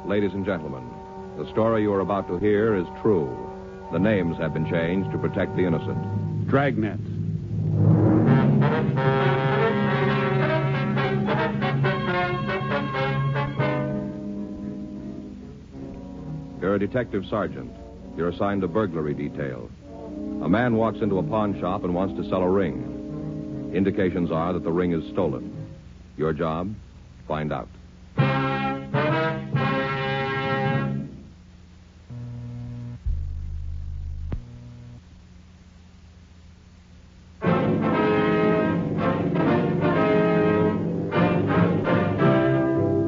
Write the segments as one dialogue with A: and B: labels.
A: ladies and gentlemen. The story you are about to hear is true. The names have been changed to protect the innocent.
B: Dragnet.
A: You're a detective sergeant. You're assigned to burglary detail. A man walks into a pawn shop and wants to sell a ring. Indications are that the ring is stolen. Your job? Find out.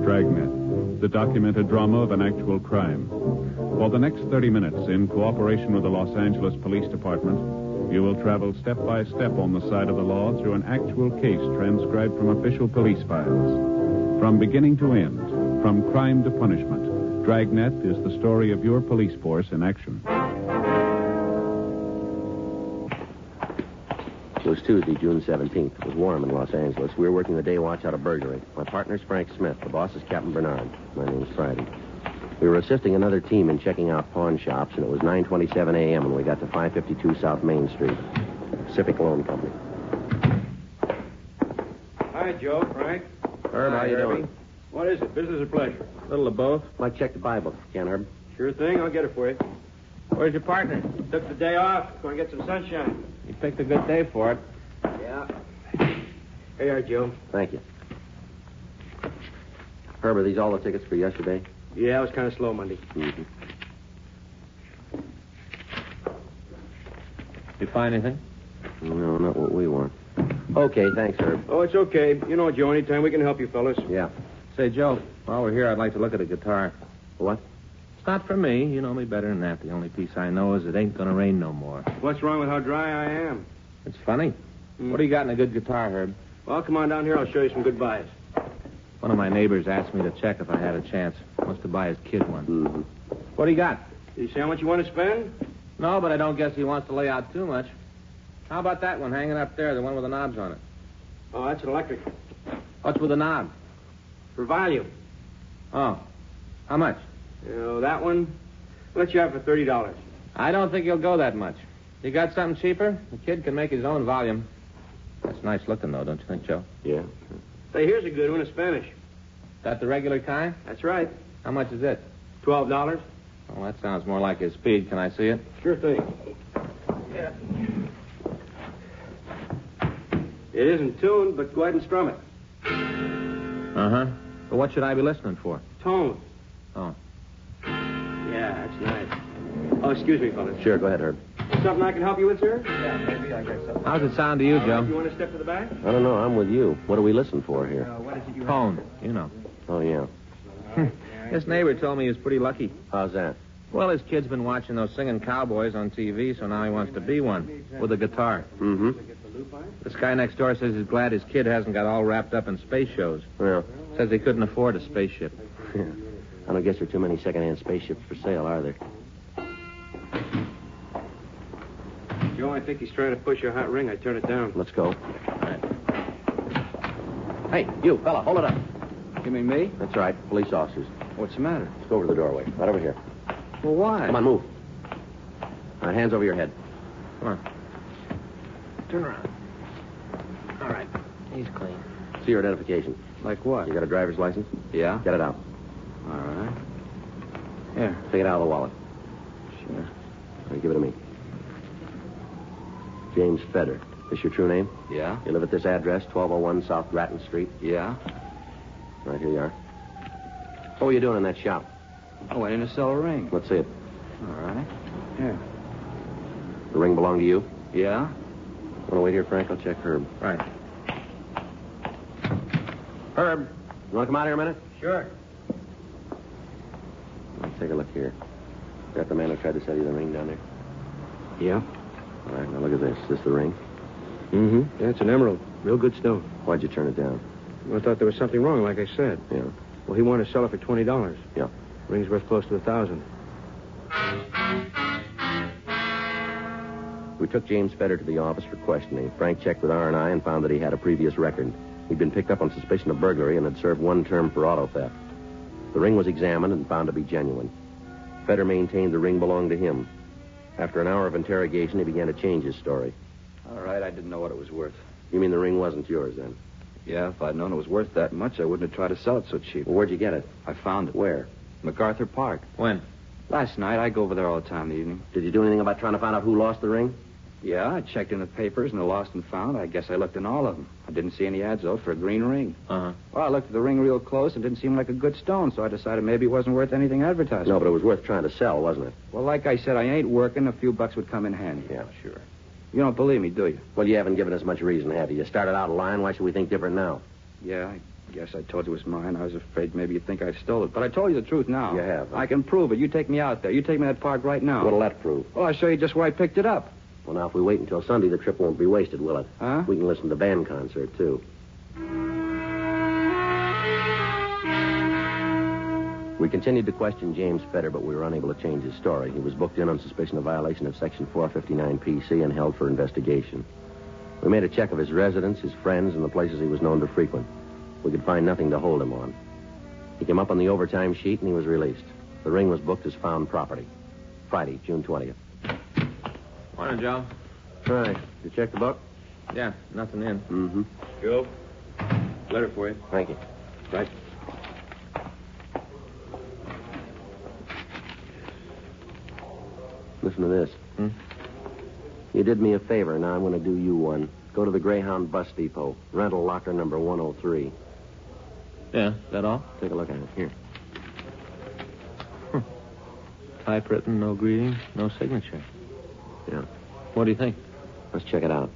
B: Dragnet, the documented drama of an actual crime. For the next 30 minutes, in cooperation with the Los Angeles Police Department, you will travel step by step on the side of the law through an actual case transcribed from official police files. From beginning to end, from crime to punishment, Dragnet is the story of your police force in action.
C: It was Tuesday, June 17th. It was warm in Los Angeles. We were working the day watch out of burglary. My partner's Frank Smith. The boss is Captain Bernard. My name's Friday. We were assisting another team in checking out pawn shops, and it was 9:27 a.m. when we got to 552 South Main Street. Pacific Loan Company.
D: Hi, Joe, Frank.
C: Herb, how you doing?
D: What is it, business or pleasure?
C: A little of both. Like check the Bible, can Herb?
D: Sure thing, I'll get it for you. Where's your partner? Took the day off, going to get some sunshine.
C: You picked a good day for it.
D: Yeah. Here you are, Joe.
C: Thank you. Herb, are these all the tickets for yesterday?
D: Yeah, it was kind of slow Monday.
C: Mm-hmm.
E: You find anything?
C: No, not what we want. Okay, thanks, Herb.
D: Oh, it's okay. You know, Joe, anytime we can help you fellas.
C: Yeah.
E: Say, Joe, while we're here, I'd like to look at a guitar.
C: What?
E: It's not for me. You know me better than that. The only piece I know is it ain't gonna rain no more.
D: What's wrong with how dry I am?
E: It's funny. What do you got in a good guitar, Herb?
D: Well, come on down here. I'll show you some good buys.
E: One of my neighbors asked me to check if I had a chance. Wants to buy his kid one.
C: Mm-hmm.
E: What do you got?
D: Did you say how much you want to spend?
E: No, but I don't guess he wants to lay out too much. How about that one hanging up there, the one with the knobs on it?
D: Oh, that's an electric.
E: What's with the knob?
D: For volume.
E: Oh. How much?
D: You know, that one, I'll let you have for $30.
E: I don't think he'll go that much. You got something cheaper? The kid can make his own volume. That's nice looking, though, don't you think, Joe?
C: Yeah.
D: Say, here's a good one in Spanish.
E: That the regular kind?
D: That's right.
E: How much is it?
D: $12.
E: Oh, that sounds more like his speed. Can I see it?
D: Sure thing. Yeah. It isn't tuned, but go ahead and strum it.
E: Uh-huh. But what should I be listening for?
D: Tone.
E: Oh.
D: Yeah, that's nice. Oh, excuse me, fellas.
C: Sure, go ahead, Herb.
D: Something I can help you with, sir? Yeah, maybe. I guess so.
E: How's it sound to you, Joe?
D: You want to step to the back?
C: I don't know. I'm with you. What do we listen for here?
D: What is it you
E: Tone, you know.
C: Oh, yeah.
E: This neighbor told me he was pretty lucky.
C: How's that?
E: Well, his kid's been watching those singing cowboys on TV, so now he wants to be one with a guitar.
C: Mm-hmm.
E: This guy next door says he's glad his kid hasn't got all wrapped up in space shows.
C: Well,
E: Says he couldn't afford a spaceship.
C: I don't guess there are too many second-hand spaceships for sale, are there?
D: Joe, I think he's trying to push your hot ring. I turn it down.
C: Let's go. All right. Hey, you, fella, hold it up.
D: You mean me?
C: That's right, police officers.
D: What's the matter?
C: Let's go over to the doorway. Right over here.
D: Well, why?
C: Come on, move. All right, hands over your head.
E: Come on. Turn around. All right. He's clean.
C: See your identification.
D: Like what?
C: You got a driver's license?
D: Yeah.
C: Get it out.
D: All right. Here.
C: Take it out of the wallet.
D: Sure.
C: All right, give it to me. James Feder. This your true name?
D: Yeah?
C: You live at this address, 1201 South Grattan Street?
D: Yeah.
C: Right, here you are. What were you doing in that shop?
D: I went in to sell a ring.
C: Let's see it.
D: All right. Here.
C: The ring belong to you?
D: Yeah?
C: Want to wait here, Frank? I'll check Herb.
E: Right. Herb.
C: You want to come out here a minute?
D: Sure.
C: Let's take a look here. Got the man who tried to sell you the ring down there?
D: Yeah?
C: All right, now look at this. Is this the ring?
D: Mm-hmm. Yeah, it's an emerald. Real good stone.
C: Why'd you turn it down?
D: Well, I thought there was something wrong, like I said.
C: Yeah.
D: Well, he wanted to sell it for $20.
C: Yeah.
D: Ring's worth close to $1,000.
C: We took James Feder to the office for questioning. Frank checked with R&I and found that he had a previous record. He'd been picked up on suspicion of burglary and had served one term for auto theft. The ring was examined and found to be genuine. Feder maintained the ring belonged to him. After an hour of interrogation, he began to change his story.
F: All right, I didn't know what it was worth.
C: You mean the ring wasn't yours, then?
F: Yeah, if I'd known it was worth that much, I wouldn't have tried to sell it so cheap.
C: Well, where'd you get it?
F: I found it.
C: Where?
F: MacArthur Park.
E: When?
F: Last night. I go over there all the time in the evening.
C: Did you do anything about trying to find out who lost the ring?
F: Yeah, I checked in the papers and the lost and found. I guess I looked in all of them. I didn't see any ads, though, for a green ring.
E: Uh-huh.
F: Well, I looked at the ring real close and it didn't seem like a good stone, so I decided maybe it wasn't worth anything advertised.
C: No, but it was worth trying to sell, wasn't it?
F: Well, like I said, I ain't working. A few bucks would come in handy.
C: Yeah, sure.
F: You don't believe me, do you?
C: Well, you haven't given us much reason, have you? You started out lying. Why should we think different now?
F: Yeah, I guess I told you it was mine. I was afraid maybe you'd think I stole it. But I told you the truth now.
C: You have, huh?
F: I can prove it. You take me out there. You take me to that park right now.
C: What'll that prove?
F: Well, I'll show you just where I picked it up.
C: Well, now, if we wait until Sunday, the trip won't be wasted, will it?
F: Huh?
C: We can listen to the band concert, too. We continued to question James Feder, but we were unable to change his story. He was booked in on suspicion of violation of Section 459 PC and held for investigation. We made a check of his residence, his friends, and the places he was known to frequent. We could find nothing to hold him on. He came up on the overtime sheet, and he was released. The ring was booked as found property. Friday, June 20th.
E: Morning, Joe.
C: All right. You check the book?
E: Yeah, nothing in.
C: Mm-hmm.
D: Joe, letter for you.
C: Thank you.
D: Right.
C: Listen to this.
E: Hmm?
C: You did me a favor. Now I'm going to do you one. Go to the Greyhound bus depot. Rental locker number 103.
E: Yeah, is that all?
C: Take a look at it. Here.
E: Typewritten, no greeting, no signature.
C: Yeah.
E: What do you think?
C: Let's check it out.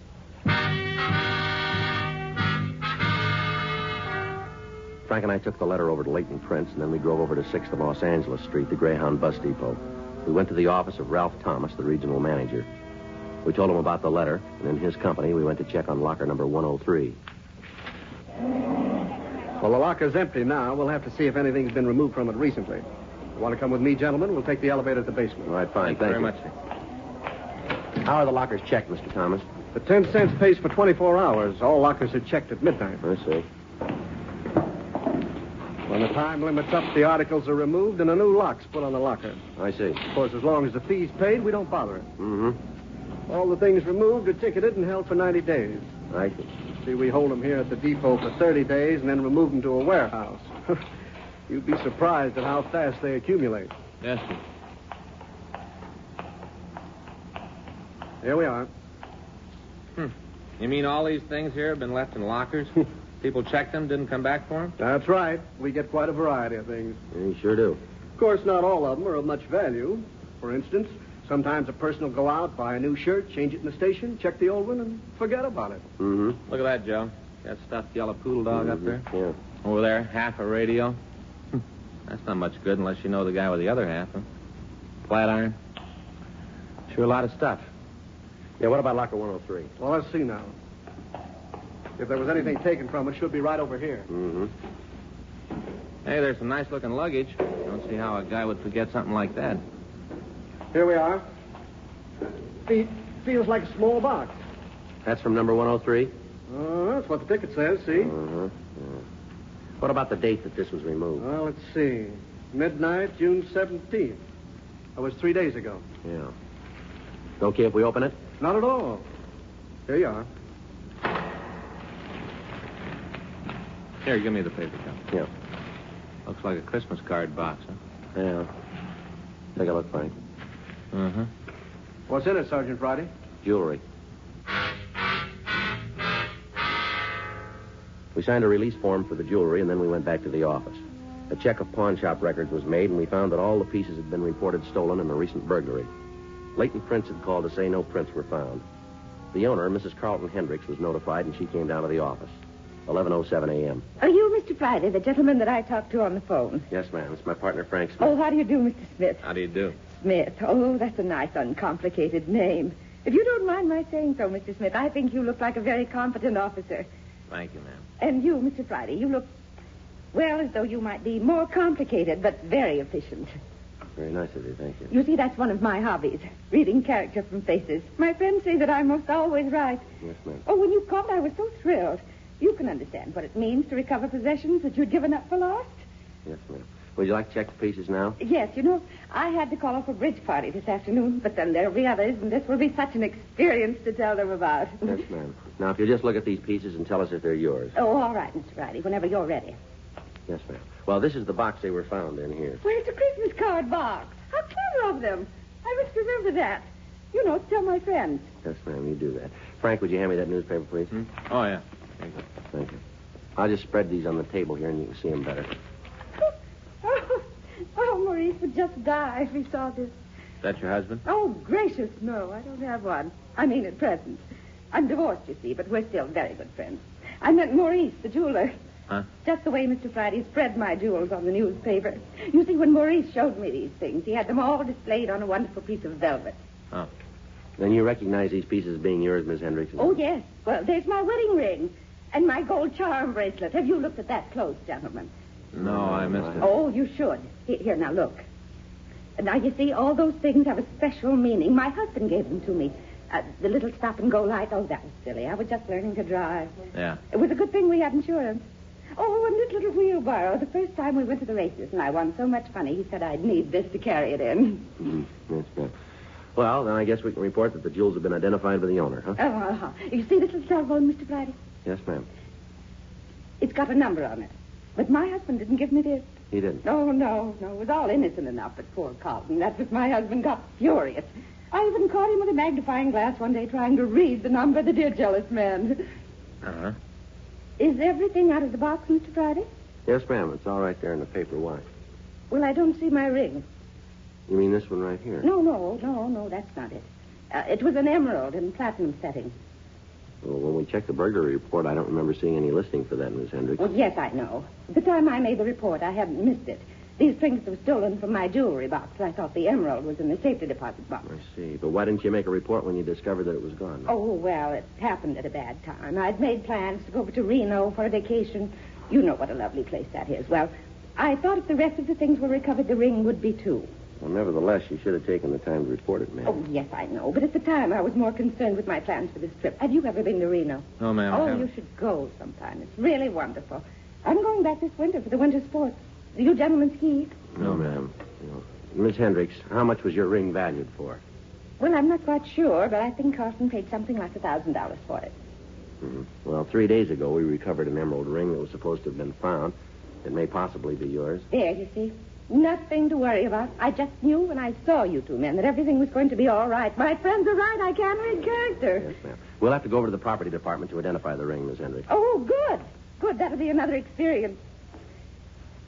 C: Frank and I took the letter over to Leighton Prince, and then we drove over to 6th and Los Angeles Street, the Greyhound bus depot. We went to the office of Ralph Thomas, the regional manager. We told him about the letter, and in his company, we went to check on locker number 103.
G: Well, the locker's empty now. We'll have to see if anything's been removed from it recently. You want to come with me, gentlemen? We'll take the elevator to the basement.
C: All right, fine.
E: Thank you very much.
C: How are the lockers checked, Mr. Thomas?
G: The 10 cents pays for 24 hours. All lockers are checked at midnight.
C: I see.
G: When the time limit's up, the articles are removed and a new lock's put on the locker.
C: I see.
G: Of course, as long as the fee's paid, we don't bother it.
C: Mm-hmm.
G: All the things removed are ticketed and held for 90 days.
C: I see.
G: See, we hold them here at the depot for 30 days and then remove them to a warehouse. You'd be surprised at how fast they accumulate.
E: Yes, sir.
G: Here we are.
E: You mean all these things here have been left in lockers? People checked them, didn't come back for them?
G: That's right. We get quite a variety of things.
C: Yeah, you sure do.
G: Of course, not all of them are of much value. For instance, sometimes a person will go out, buy a new shirt, change it in the station, check the old one, and forget about it.
C: Mm-hmm.
E: Look at that, Joe. That stuffed yellow poodle dog up there.
C: Yeah.
E: Over there, half a radio. That's not much good unless you know the guy with the other half, huh? Flat iron. Sure a lot of stuff.
C: Yeah, what about locker 103?
G: Well, let's see now. If there was anything taken from it, should be right over here.
C: Mm-hmm.
E: Hey, there's some nice-looking luggage. Don't see how a guy would forget something like that.
G: Here we are. Feels like a small box.
C: That's from number 103?
G: That's what the ticket says, see?
C: Uh-huh. Yeah. What about the date that this was removed?
G: Well, let's see. Midnight, June 17th. That was 3 days ago.
C: Yeah. Okay if we open it?
G: Not at all. Here you are.
E: Here, give me the paper, Joe.
C: Yeah.
E: Looks like a Christmas card box, huh?
C: Yeah. Take a look, Frank.
E: Uh-huh.
G: What's in it, Sergeant Friday?
C: Jewelry. We signed a release form for the jewelry, and then we went back to the office. A check of pawn shop records was made, and we found that all the pieces had been reported stolen in a recent burglary. Leighton Prince had called to say no prints were found. The owner, Mrs. Carlton Hendricks, was notified, and she came down to the office. 11:07 a.m.
H: Are you Mr. Friday, the gentleman that I talked to on the phone?
C: Yes, ma'am. It's my partner, Frank Smith.
H: Oh, how do you do, Mr. Smith?
E: How do you do?
H: Smith. Oh, that's a nice, uncomplicated name. If you don't mind my saying so, Mr. Smith, I think you look like a very competent officer.
E: Thank you, ma'am.
H: And you, Mr. Friday, you look, well, as though you might be more complicated, but very efficient.
C: Very nice of you, thank you.
H: You see, that's one of my hobbies, reading character from faces. My friends say that I'm most always right.
C: Yes, ma'am.
H: Oh, when you called, I was so thrilled. You can understand what it means to recover possessions that you'd given up for lost.
C: Yes, ma'am. Would you like to check the pieces now?
H: Yes, you know, I had to call off a bridge party this afternoon, but then there'll be others, and this will be such an experience to tell them about.
C: Yes, ma'am. Now, if you'll just look at these pieces and tell us if they're yours.
H: Oh, all right, Mr. Friday, whenever you're ready.
C: Yes, ma'am. Well, this is the box they were found in here.
H: Where's the Christmas card box? How clever of them. I must remember that. You know, to tell my friends.
C: Yes, ma'am, you do that. Frank, would you hand me that newspaper, please?
E: Oh, yeah. Thank you.
C: Thank you. I'll just spread these on the table here, and you can see them better.
H: Oh, Maurice would just die if he saw this.
E: Is that your husband?
H: Oh, gracious, no, I don't have one. I mean, at present. I'm divorced, you see, but we're still very good friends. I meant Maurice, the jeweler.
E: Huh?
H: Just the way Mr. Friday spread my jewels on the newspaper. You see, when Maurice showed me these things, he had them all displayed on a wonderful piece of velvet.
E: Oh.
C: Then you recognize these pieces as being yours, Miss Hendricks?
H: Oh, yes. Well, there's my wedding ring and my gold charm bracelet. Have you looked at that close, gentlemen?
E: No, I missed it.
H: Oh, you should. Here, now, look. Now, you see, all those things have a special meaning. My husband gave them to me. The little stop-and-go light. Oh, that was silly. I was just learning to drive.
E: Yeah.
H: It was a good thing we had insurance. Oh, and this little wheelbarrow. The first time we went to the races and I won so much money, he said I'd need this to carry it in.
C: Yes, ma'am. Well, then I guess we can report that the jewels have been identified by the owner, huh?
H: Oh, you see this little telephone, Mr. Friday?
C: Yes, ma'am.
H: It's got a number on it. But my husband didn't give me this.
C: He didn't?
H: No. It was all innocent enough, but poor Carlton. That's what my husband got furious. I even caught him with a magnifying glass one day trying to read the number, the dear jealous man.
E: Uh-huh.
H: Is everything out of the box, Mr. Friday?
C: Yes, ma'am. It's all right there in the paper. Why?
H: Well, I don't see my ring.
C: You mean this one right here?
H: No, that's not it. It was an emerald in platinum setting.
C: Well, when we checked the burglary report, I don't remember seeing any listing for that, Miss Hendricks.
H: Well, yes, I know. The time I made the report, I hadn't missed it. These trinkets were stolen from my jewelry box. I thought the emerald was in the safety deposit box.
C: I see. But why didn't you make a report when you discovered that it was gone?
H: Oh, well, it happened at a bad time. I'd made plans to go over to Reno for a vacation. You know what a lovely place that is. Well, I thought if the rest of the things were recovered, the ring would be too.
C: Well, nevertheless, you should have taken the time to report it, ma'am.
H: Oh, yes, I know. But at the time, I was more concerned with my plans for this trip. Have you ever been to Reno?
E: No, ma'am. I
H: Oh,
E: haven't.
H: you should go sometime. It's really wonderful. I'm going back this winter for the winter sports. Do you gentlemen ski?
C: No, ma'am. No. Miss Hendricks, how much was your ring valued for?
H: Well, I'm not quite sure, but I think Carson paid something like $1,000 for it.
C: Mm-hmm. Well, 3 days ago, we recovered an emerald ring that was supposed to have been found. It may possibly be yours.
H: There, you see. Nothing to worry about. I just knew when I saw you two men that everything was going to be all right. My friends are right. I can't read character.
C: Yes, ma'am. We'll have to go over to the property department to identify the ring, Miss Hendricks.
H: Oh, good. Good. That'll be another experience.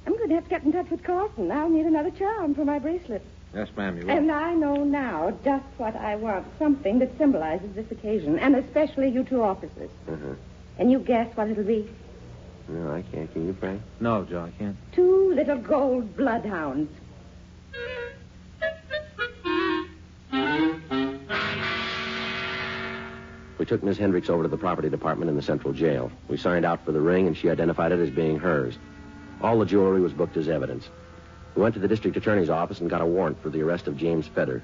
H: I'm going to have to get in touch with Carson. I'll need another charm for my bracelet.
E: Yes, ma'am, you will.
H: And I know now just what I want. Something that symbolizes this occasion, and especially you two officers.
C: Uh-huh.
H: Can you guess what it'll be?
C: No, I can't. Can you, Frank?
E: No, Joe, I can't.
H: 2 little gold bloodhounds.
C: We took Miss Hendricks over to the property department in the central jail. We signed out for the ring, and she identified it as being hers. All the jewelry was booked as evidence. We went to the district attorney's office and got a warrant for the arrest of James Feder.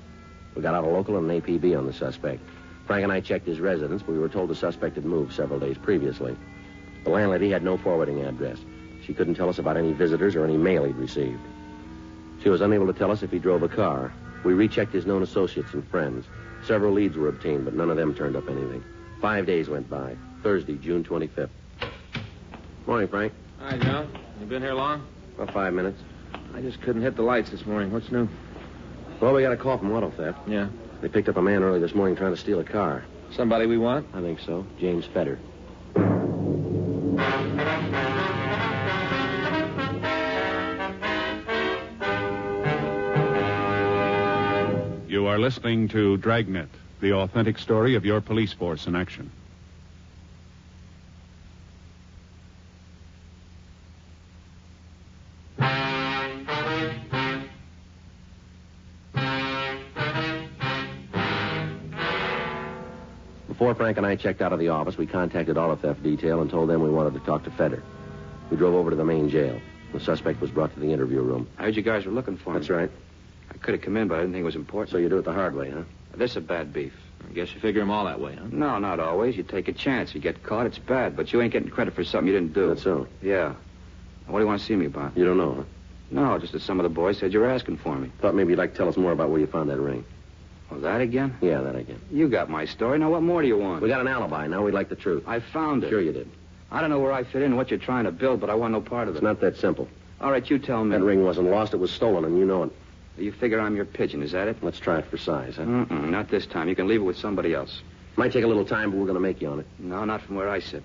C: We got out a local and an APB on the suspect. Frank and I checked his residence, but we were told the suspect had moved several days previously. The landlady had no forwarding address. She couldn't tell us about any visitors or any mail he'd received. She was unable to tell us if he drove a car. We rechecked his known associates and friends. Several leads were obtained, but none of them turned up anything. 5 days went by. Thursday, June 25th. Morning, Frank.
E: Hi, Joe. You been here long?
C: About 5 minutes.
E: I just couldn't hit the lights this morning. What's new?
C: Well, we got a call from auto theft.
E: Yeah.
C: They picked up a man early this morning trying to steal a car.
E: Somebody we want?
C: I think so. James Feder.
B: You are listening to Dragnet, the authentic story of your police force in action.
C: Before Frank and I checked out of the office, we contacted auto theft detail and told them we wanted to talk to Feder. We drove over to the main jail. The suspect was brought to the interview room.
F: I heard you guys were looking for me.
C: That's right.
F: I could have come in, but I didn't think it was important.
C: So you do it the hard way, huh?
F: This is a bad beef.
E: I guess you figure them all that way, huh?
F: No, not always. You take a chance. You get caught, it's bad. But you ain't getting credit for something you didn't do.
C: That's so.
F: Yeah. What do you want to see me about?
C: You don't know, huh?
F: No, just that some of the boys said you were asking for me.
C: Thought maybe you'd like to tell us more about where you found that ring.
F: Oh, that again?
C: Yeah, that again.
F: You got my story. Now, what more do you want?
C: We got an alibi. Now we'd like the truth.
F: I found it.
C: Sure you did.
F: I don't know where I fit in, what you're trying to build, but I want no part of it.
C: It's not that simple.
F: All right, you tell me.
C: That ring wasn't lost. It was stolen, and you know it.
F: You figure I'm your pigeon, is that it?
C: Let's try it for size, huh?
F: Not this time. You can leave it with somebody else.
C: Might take a little time, but we're going to make you on it.
F: No, not from where I sit.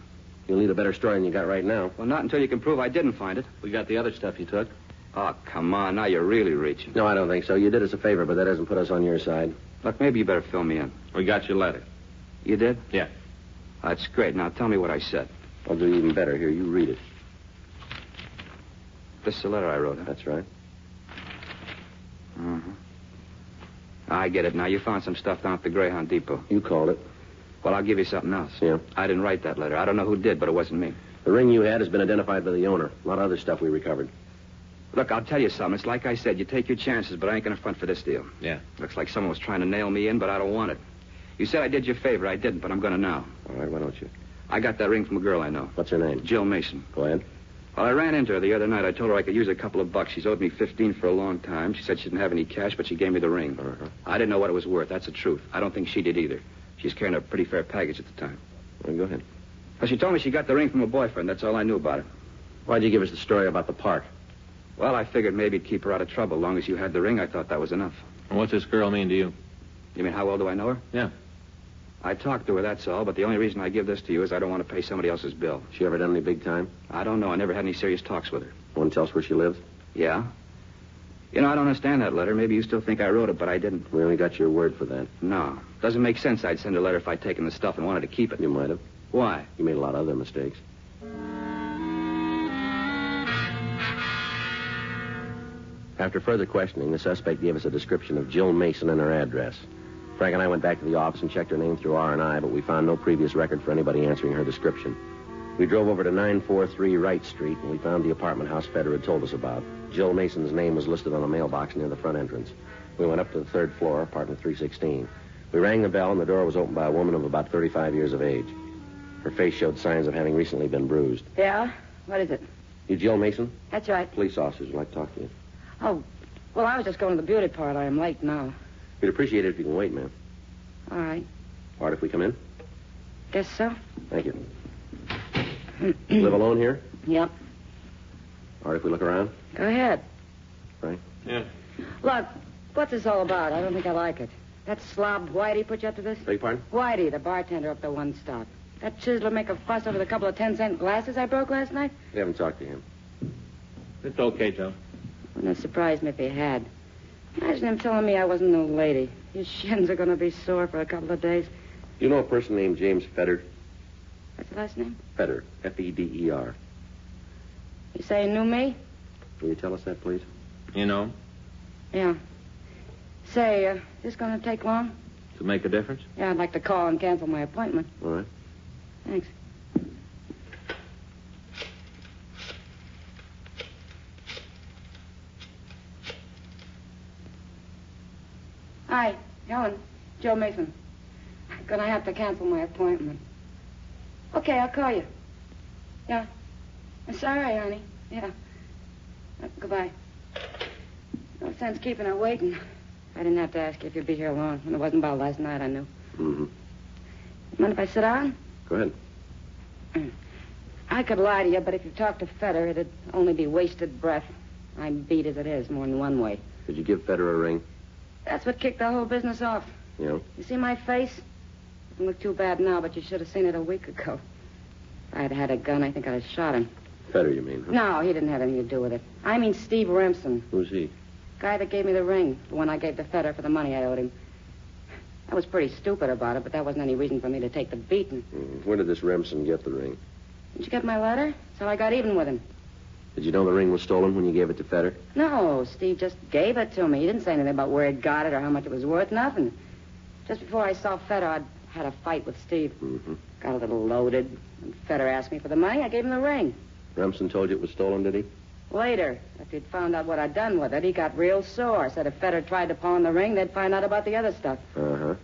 C: You'll need a better story than you got right now.
F: Well, not until you can prove I didn't find it.
E: We got the other stuff you took.
F: Oh, come on. Now you're really reaching.
C: No, I don't think so. You did us a favor, but that doesn't put us on your side.
F: Look, maybe you better fill me in.
E: We got your letter.
F: You did?
E: Yeah.
F: That's great. Now tell me what I said.
C: I'll do even better. Here, you read it.
F: This is the letter I wrote, huh?
C: That's right.
F: Mm-hmm. I get it now. You found some stuff down at the Greyhound Depot.
C: You called it.
F: Well, I'll give you something else.
C: Yeah?
F: I didn't write that letter. I don't know who did, but it wasn't me.
C: The ring you had has been identified by the owner. A lot of other stuff we recovered.
F: Look, I'll tell you something. It's like I said, you take your chances, but I ain't going to front for this deal.
E: Yeah.
F: Looks like someone was trying to nail me in, but I don't want it. You said I did you a favor. I didn't, but I'm going to now.
C: All right, why don't you?
F: I got that ring from a girl I know.
C: What's her name?
F: Jill Mason.
C: Go ahead.
F: Well, I ran into her the other night. I told her I could use a couple of bucks. She's owed me $15 for a long time. She said she didn't have any cash, but she gave me the ring.
C: Uh-huh.
F: I didn't know what it was worth. That's the truth. I don't think she did either. She's carrying a pretty fair package at the time.
C: Well, go ahead.
F: Well, she told me she got the ring from a boyfriend. That's all I knew about it.
C: Why'd you give us the story about the park?
F: Well, I figured maybe it'd keep her out of trouble. As long as you had the ring, I thought that was enough.
E: And what's this girl mean to you?
F: You mean how well do I know her?
E: Yeah.
F: I talked to her, that's all, but the only reason I give this to you is I don't want to pay somebody else's bill.
C: She ever done any big time?
F: I don't know. I never had any serious talks with her.
C: Want to tell us where she lives?
F: Yeah? You know, I don't understand that letter. Maybe you still think I wrote it, but I didn't.
C: We only got your word for that.
F: No. Doesn't make sense I'd send a letter if I'd taken the stuff and wanted to keep it.
C: You might have.
F: Why?
C: You made a lot of other mistakes. After further questioning, the suspect gave us a description of Jill Mason and her address. Frank and I went back to the office and checked her name through R&I, but we found no previous record for anybody answering her description. We drove over to 943 Wright Street, and we found the apartment house Feder had told us about. Jill Mason's name was listed on a mailbox near the front entrance. We went up to the third floor, apartment 316. We rang the bell, and the door was opened by a woman of about 35 years of age. Her face showed signs of having recently been bruised.
H: Yeah? What is it?
C: You Jill Mason?
H: That's right.
C: Police officers would like to talk to you.
H: Oh, well, I was just going to the beauty parlor. I'm late now.
C: We'd appreciate it if you can wait, ma'am.
H: All right.
C: All right, if we come in?
H: Guess so.
C: Thank you. Live alone here?
H: Yep.
C: All right, if we look around?
H: Go ahead.
C: Right.
E: Yeah.
H: Look, what's this all about? I don't think I like it. That slob Whitey put you up to this?
C: Beg your pardon?
H: Whitey, the bartender up the One Stop. That chiseler make a fuss over the couple of 10-cent glasses I broke last night?
C: We haven't talked to him.
E: It's okay, Joe.
H: Wouldn't have surprised me if he had. Imagine him telling me I wasn't no lady. His shins are going to be sore for a couple of days.
C: You know a person named James Feder?
H: What's the last name?
C: Feder. F-E-D-E-R.
H: You say he knew me?
C: Will you tell us that, please?
E: You know,
H: Yeah. Say, is this going to take long?
E: to make a difference?
H: Yeah, I'd like to call and cancel my appointment.
C: All right.
H: Thanks. Hi, Helen. Joe Mason. I'm going to have to cancel my appointment. Okay, I'll call you. Yeah. Sorry, honey. Yeah. Goodbye. No sense keeping her waiting. I didn't have to ask you if you'd be here long. When it wasn't about last night, I knew.
C: Mm-hmm.
H: Mind if I sit down?
C: Go ahead.
H: I could lie to you, but if you talk to Feder, it'd only be wasted breath. I'm beat as it is, more than one way.
C: Did you give Feder a ring?
H: That's what kicked the whole business off.
C: Yeah.
H: You see my face? Doesn't look too bad now, but you should have seen it a week ago. If I'd had a gun, I think I'd have shot him.
C: Feder, you mean? Huh?
H: No, he didn't have anything to do with it. I mean Steve Remsen.
C: Who's he?
H: Guy that gave me the ring, the one I gave to Feder for the money I owed him. I was pretty stupid about it, but that wasn't any reason for me to take the beating.
C: Where did this Remsen get the ring?
H: Did you get my letter? So I got even with him.
C: Did you know the ring was stolen when you gave it to Feder?
H: No, Steve just gave it to me. He didn't say anything about where he'd got it or how much it was worth. Nothing. Just before I saw Feder, I'd had a fight with Steve.
C: Mm-hmm.
H: Got a little loaded. When Feder asked me for the money, I gave him the ring.
C: Remsen told you it was stolen, did he?
H: Later, after he'd found out what I'd done with it, he got real sore. Said if Feder tried to pawn the ring, they'd find out about the other stuff.
C: Uh-huh.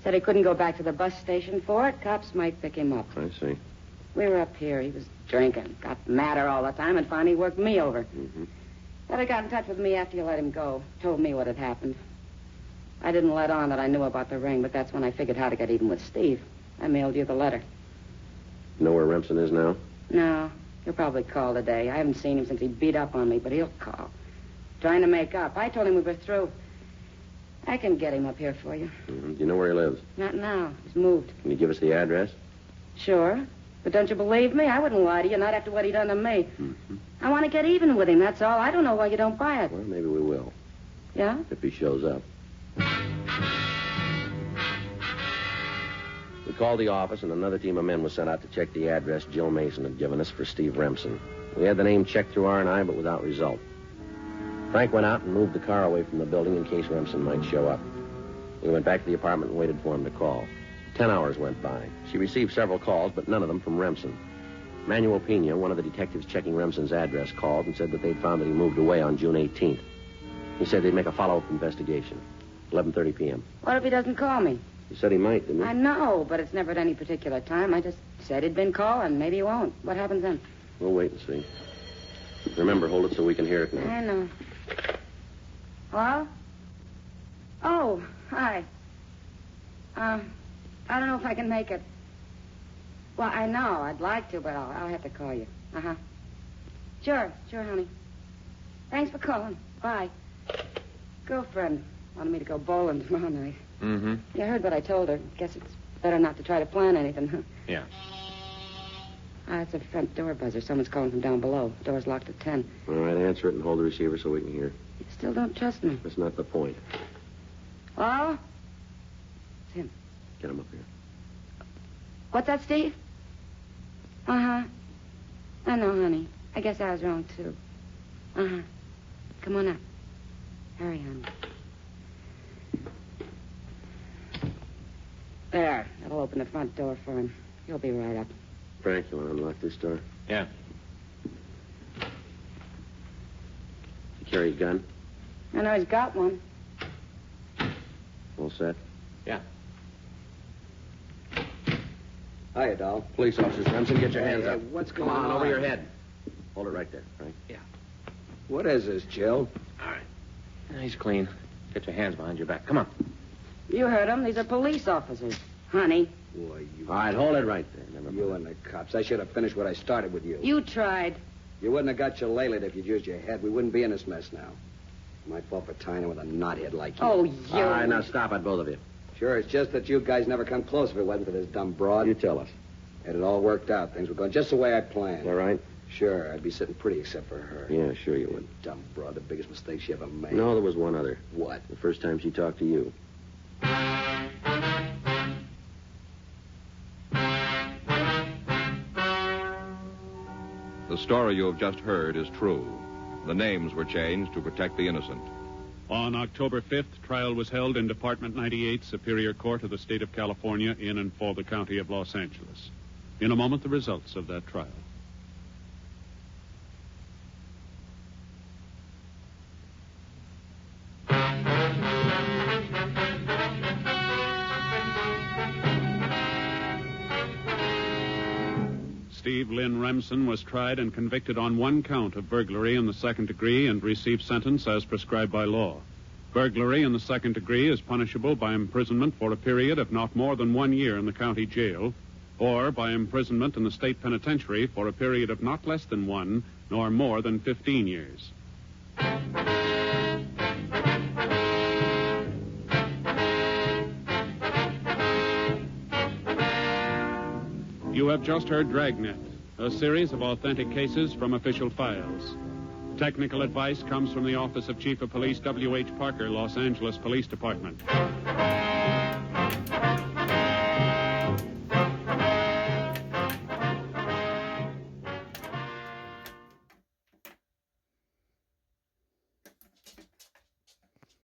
H: Said he couldn't go back to the bus station for it. Cops might pick him up.
C: I see.
H: We were up here. He was drinking. Got madder all the time, and finally worked me over.
C: Mm-hmm.
H: But he got in touch with me after you let him go. Told me what had happened. I didn't let on that I knew about the ring, but that's when I figured how to get even with Steve. I mailed you the letter.
C: You know where Remsen is now?
H: No. He'll probably call today. I haven't seen him since he beat up on me, but he'll call. Trying to make up. I told him we were through. I can get him up here for you.
C: Do you know where he lives?
H: Not now. He's moved.
C: Can you give us the address?
H: Sure. But don't you believe me? I wouldn't lie to you, not after what he done to me.
C: Mm-hmm.
H: I want to get even with him, that's all. I don't know why you don't buy it.
C: Well, maybe we will.
H: Yeah?
C: If he shows up. We called the office, and another team of men was sent out to check the address Jill Mason had given us for Steve Remsen. We had the name checked through R&I, but without result. Frank went out and moved the car away from the building in case Remsen might show up. We went back to the apartment and waited for him to call. 10 hours went by. She received several calls, but none of them from Remsen. Manuel Pena, one of the detectives checking Remsen's address, called and said that they'd found that he moved away on June 18th. He said they'd make a follow-up investigation. 11:30 p.m.
H: What if he doesn't call me?
C: He said he might, didn't he?
H: I know, but it's never at any particular time. I just said he'd been calling. Maybe he won't. What happens then?
C: We'll wait and see. Remember, hold it so we can hear it now.
H: I know. Hello? Oh, hi. I don't know if I can make it. Well, I know. I'd like to, but I'll have to call you. Uh-huh. Sure, honey. Thanks for calling. Bye. Girlfriend wanted me to go bowling tomorrow night.
E: Mm-hmm.
H: You heard what I told her. Guess it's better not to try to plan anything, huh?
E: Yeah.
H: It's a front door buzzer. Someone's calling from down below. Door's locked at 10.
C: All right, answer it and hold the receiver so we can hear.
H: You still don't trust me.
C: That's not the point.
H: Hello? It's him.
C: Get him up here.
H: What's that, Steve? Uh-huh. I know, honey. I guess I was wrong, too. Uh-huh. Come on up. Hurry, honey. There. That'll open the front door for him. He'll be right up.
C: Frank, you want to unlock this door?
E: Yeah.
C: You carry a gun?
H: I know he's got one.
C: All set?
E: Yeah.
G: Hiya, doll.
C: Police officers, Remsen, get your hands up.
G: What's
C: Come
G: going
C: on,
G: on?
C: over your head. Hold it right there, Frank.
G: What is this, Jill?
E: All right. Yeah, he's clean. Get your hands behind your back. Come on.
H: You heard him. These are police officers. Honey.
G: Boy, you...
C: All right, hold it right there. Never
G: You
C: mind.
G: and the cops. I should have finished what I started with you.
H: You tried.
G: You wouldn't have got your laylet if you'd used your head. We wouldn't be in this mess now. My fault for tying her with a knothead like you.
H: Oh, you.
C: All right, now stop it, both of you.
G: Sure, it's just that you guys never come close if it wasn't for this dumb broad.
C: You tell us.
G: It had all worked out. Things were going just the way I planned.
C: All right?
G: Sure, I'd be sitting pretty except for her.
C: Yeah, sure you would.
G: Dumb broad, the biggest mistake she ever made.
C: No, there was one other.
G: What?
C: The first time she talked to you.
A: The story you have just heard is true. The names were changed to protect the innocent.
B: On October 5th, trial was held in Department 98, Superior Court of the State of California, in and for the County of Los Angeles. In a moment, the results of that trial. Steve Lynn Remsen was tried and convicted on one count of burglary in the second degree and received sentence as prescribed by law. Burglary in the second degree is punishable by imprisonment for a period of not more than 1 year in the county jail, or by imprisonment in the state penitentiary for a period of not less than 1 nor more than 15 years. You have just heard Dragnet, a series of authentic cases from official files. Technical advice comes from the Office of Chief of Police W.H. Parker, Los Angeles Police Department.